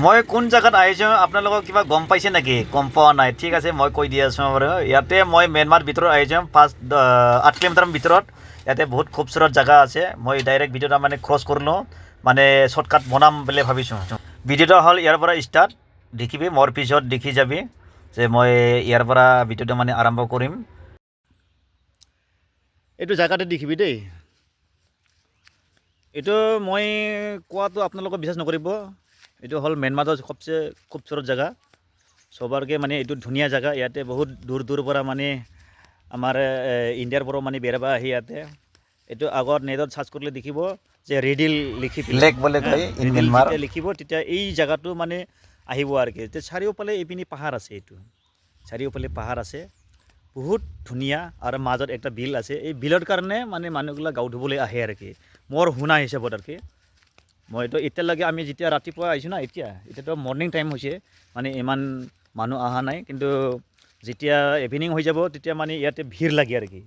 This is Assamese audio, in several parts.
মই কোন জায়গাত আহিছোঁ আপোনালোকক কিবা গম পাইছে নেকি? গম পোৱা নাই, ঠিক আছে মই কৈ দি আছোঁ বাৰু। ইয়াতে মই ম্যানমাৰ ভিতৰত আহিছোঁ 8 কিলোমিটাৰ ভিতৰত। ইয়াতে বহুত খুবসুৰত জায়গা আছে। মই ডাইৰেক্ট ভিডিঅ'টা মানে ক্ৰছ কৰিলোঁ, মানে শ্বৰ্টকাট বনাম বুলি ভাবিছোঁ। ভিডিঅ'টা হ'ল ইয়াৰ পৰা ষ্টাৰ্ট, দেখিবি মোৰ পিছত দেখি যাবি যে মই ইয়াৰ পৰা ভিডিঅ'টা মানে আৰম্ভ কৰিম। এইটো জায়গাতে দেখিবি দেই। এইটো মই কোৱাটো আপোনালোকে বিশ্বাস নকৰিব। এইটো হ'ল ম্যানমাৰৰ সবচে খুবসুৰত জায়গা, সবাৰকে মানে এইটো ধুনীয়া জায়গা। ইয়াতে বহুত দূৰ দূৰৰ পৰা মানে আমাৰ ইণ্ডিয়াৰ পৰা মানে বেৰাব আহি ইয়াতে। এইটো আগত নেটত চাৰ্চ কৰিলে দেখিব যে ৰেডিল লিখি লেক বুলি কয় ইন ম্যানমাৰ। যেতিয়া লিখিব তেতিয়া এই জায়গাটো মানে আহিব আৰু কি। চাৰিওফালে এইপিনি পাহাৰ আছে, এইটো চাৰিওফালে পাহাৰ আছে, বহুত ধুনীয়া। আৰু মাজত একটা বিল আছে। এই বিলৰ কাৰণে মানে মানুহবিলাক গাঁও ধুবলৈ আহে আৰু কি, মোৰ শুনা হিচাপত আৰু কি। মইতো এতিয়ালৈকে আমি যেতিয়া ৰাতিপুৱা আহিছোঁ না, এতিয়াতো মৰ্নিং টাইম হৈছে, মানে ইমান মানুহ অহা নাই। কিন্তু যেতিয়া ইভিনিং হৈ যাব তেতিয়া মানে ইয়াতে ভিৰ লাগে আৰু কি,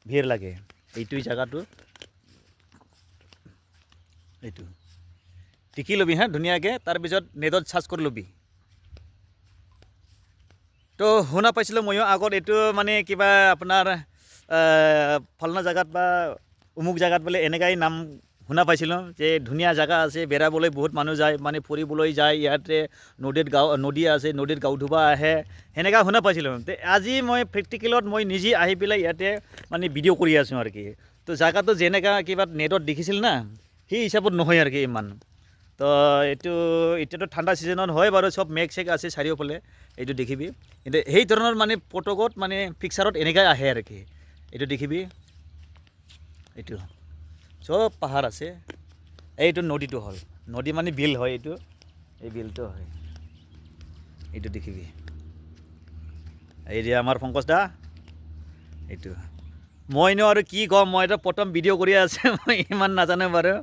ভিৰ লাগে। এইটোই জায়গাটো, এইটো দেখি ল'বি হা ধুনীয়াকৈ, তাৰপিছত নেটত চাৰ্চ কৰি ল'বি। তো শুনা পাইছিলোঁ ময়ো আগত, এইটো মানে কিবা আপোনাৰ ফলনা জাগাত বা অমুক জাগাত বোলে এনেকাই নাম শুনা পাইছিলোঁ যে ধুনীয়া জায়গা আছে, বেৰাবলৈ বহুত মানুহ যায়, মানে ফুৰিবলৈ যায়। ইয়াতে নদী আছে, নদীত গাঁও ধুব আহে, সেনেকা শুনা পাইছিলোঁ। তো আজি মই প্ৰেক্টিকেলত মই নিজে আহি পেলাই ইয়াতে মানে ভিডিঅ' কৰি আছোঁ আৰু কি। তো জায়গাটো যেনেকা কিবা নেটত দেখিছিল না, সেই হিচাপত নহয় আৰু কি ইমান। তো এইটো এতিয়াতো ঠাণ্ডা ছিজনত হয় বাৰু, চব মেঘ চেঘ আছে চাৰিওফালে, এইটো দেখিবি। কিন্তু সেই ধৰণৰ মানে ফটোকত মানে পিকচাৰত এনেকাই আহে আৰু কি। এইটো দেখিবি, এইটো চব পাহাৰ আছে। এইটো নদীটো হ'ল, নদী মানে বিল হয় এইটো, এই বিলটো হয়, এইটো দেখিবি। এই যে আমাৰ পংকজ দা, এইটো মইনো আৰু কি ক'ম, মই এটা প্ৰথম ভিডিঅ' কৰি আছে, মই ইমান নাজানো বাৰু।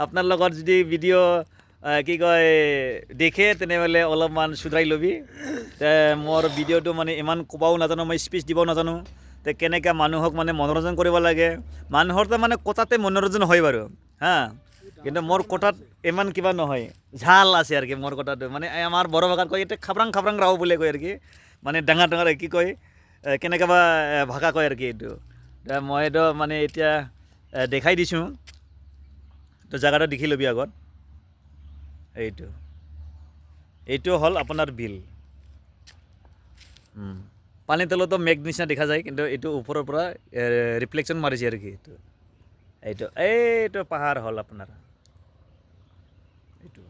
আপোনাৰ লগত যদি ভিডিঅ' কি কয় দেখে তেনেহ'লে অলপমান শুধৰাই ল'বি। মোৰ ভিডিঅ'টো মানে ইমান ক'বও নাজানো, মই স্পীচ দিব নাজানো। তে কেনেকৈ মানুহক মানে মনোৰঞ্জন কৰিব লাগে, মানুহৰ তো মানে কথাতে মনোৰঞ্জন হয় বাৰু হা, কিন্তু মোৰ কথাত ইমান কিবা নহয়, ঝাল আছে আৰু কি মোৰ কথাটো। মানে আমাৰ বড়ো ভাষাত কয় এতিয়া খাবৰাং খাবৰাং ৰাও বুলি কয় আৰু কি, মানে ডাঙৰ ডাঙৰ কি কয় কেনেকৈ বা ভাষা কয় আৰু কি। এইটো মইতো মানে এতিয়া দেখাই দিছোঁ, তো জাগাটো দেখি ল'বি আগত। এইটো হ'ল আপোনাৰ বিল। পানীৰ তলতো মেঘ নিচিনা দেখা যায়, কিন্তু এইটো ওপৰৰ পৰা ৰিফ্লেকশ্যন মাৰিছে আৰু কি। এইটো পাহাৰ হ'ল আপোনাৰ, এইটো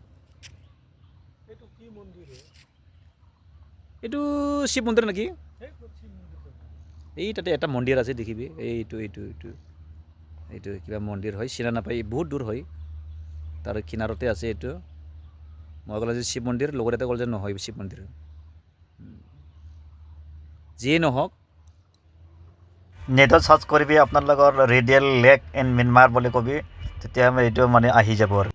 শিৱ মন্দিৰ নেকি? এই তাতে এটা মন্দিৰ আছে দেখিবি, এইটো কিবা মন্দিৰ হয়, চিনা নাপায়, বহুত দূৰ হয়, তাৰ কিনাৰতে আছে এইটো। মই ক'লোঁ যে শিৱ মন্দিৰ, লগৰ এটা ক'লে যে নহয় শিৱ মন্দিৰ। যিয়ে নহওক, নেটত চাৰ্চ কৰিবি আপোনালোকৰ ৰেডিয়েল লেক ইন ম্যানমাৰ বুলি ক'বি, তেতিয়া এইটো মানে আহি যাব আৰু।